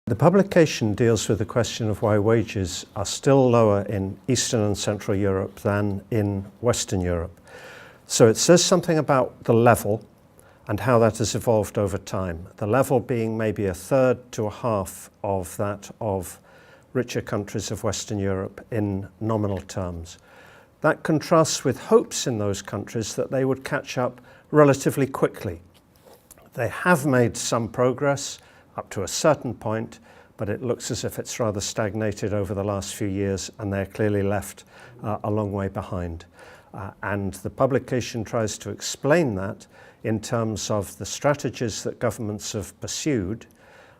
The publication deals with the question of why wages are still lower in Eastern and Central Europe than in Western Europe. So it says something about the level and how that has evolved over time. The level being maybe a third to a half of that of richer countries of Western Europe in nominal terms. That contrasts with hopes in those countries that they would catch up relatively quickly. They have made some progress up to a certain point, but it looks as if it's rather stagnated over the last few years, and they're clearly left a long way behind. And the publication tries to explain that in terms of the strategies that governments have pursued,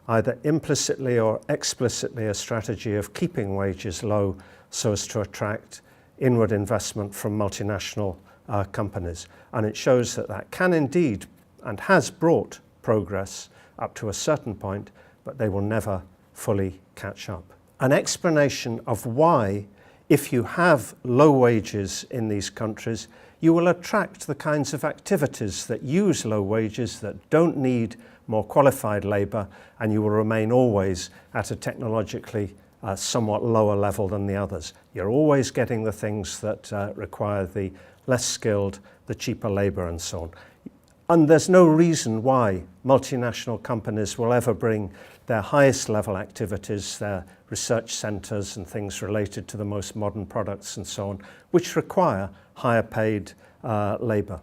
either implicitly or explicitly a strategy of keeping wages low so as to attract inward investment from multinational companies. And it shows that that can indeed and has brought progress up to a certain point, but they will never fully catch up. An explanation of why, if you have low wages in these countries, you will attract the kinds of activities that use low wages, that don't need more qualified labour, and you will remain always at a technologically somewhat lower level than the others. You're always getting the things that require the less skilled, the cheaper labour and so on. And there's no reason why multinational companies will ever bring their highest level activities, their research centres and things related to the most modern products and so on, which require higher paid labour.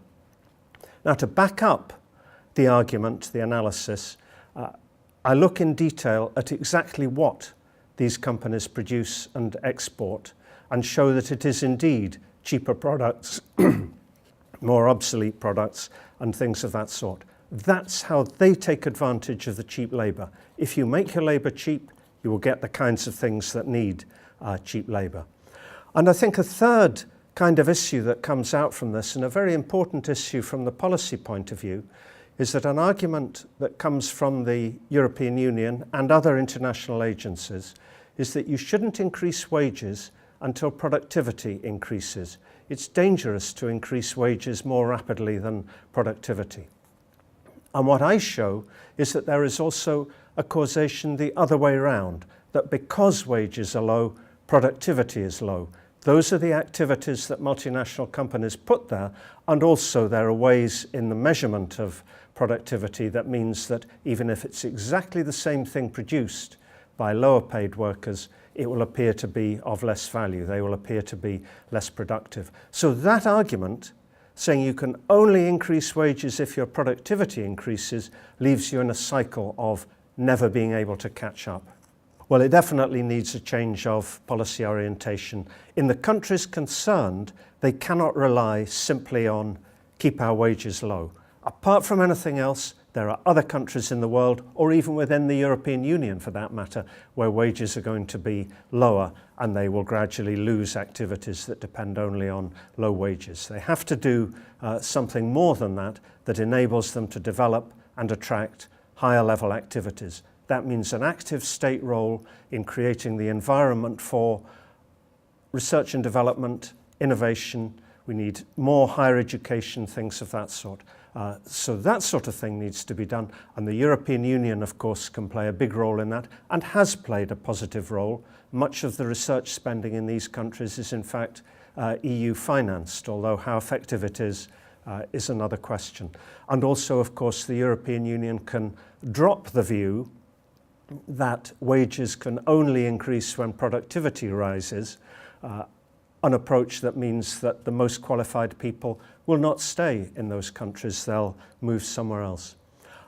Now, to back up the argument, the analysis, I look in detail at exactly what these companies produce and export and show that it is indeed cheaper products, more obsolete products and things of that sort. That's how they take advantage of the cheap labour. If you make your labour cheap, you will get the kinds of things that need cheap labour. And I think a third kind of issue that comes out from this, and a very important issue from the policy point of view, is that an argument that comes from the European Union and other international agencies is that you shouldn't increase wages until productivity increases. It's dangerous to increase wages more rapidly than productivity. And what I show is that there is also a causation the other way around, that because wages are low, productivity is low. Those are the activities that multinational companies put there, and also there are ways in the measurement of productivity that means that even if it's exactly the same thing produced by lower paid workers, it will appear to be of less value. They will appear to be less productive. So that argument, saying you can only increase wages if your productivity increases, leaves you in a cycle of never being able to catch up. Well, it definitely needs a change of policy orientation. In the countries concerned, they cannot rely simply on keep our wages low. Apart from anything else, there are other countries in the world, or even within the European Union for that matter, where wages are going to be lower and they will gradually lose activities that depend only on low wages. They have to do something more than that that enables them to develop and attract higher level activities. That means an active state role in creating the environment for research and development, innovation. We need more higher education, things of that sort. So that sort of thing needs to be done, and the European Union, of course, can play a big role in that and has played a positive role. Much of the research spending in these countries is in fact EU financed, although how effective it is another question. And also, of course, the European Union can drop the view that wages can only increase when productivity rises, an approach that means that the most qualified people will not stay in those countries, they'll move somewhere else.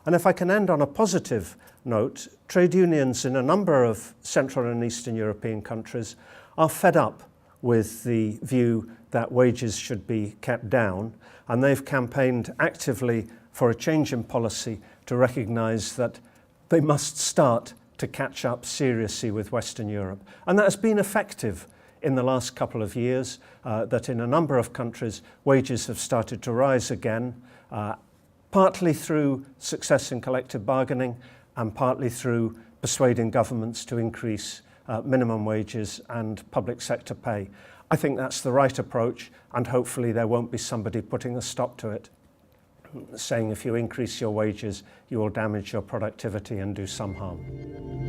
And if I can end on a positive note, trade unions in a number of Central and Eastern European countries are fed up with the view that wages should be kept down, and they've campaigned actively for a change in policy to recognise that they must start to catch up seriously with Western Europe. And that has been effective in the last couple of years, that in a number of countries wages have started to rise again, partly through success in collective bargaining and partly through persuading governments to increase minimum wages and public sector pay. I think that's the right approach, and hopefully there won't be somebody putting a stop to it, saying if you increase your wages, you will damage your productivity and do some harm.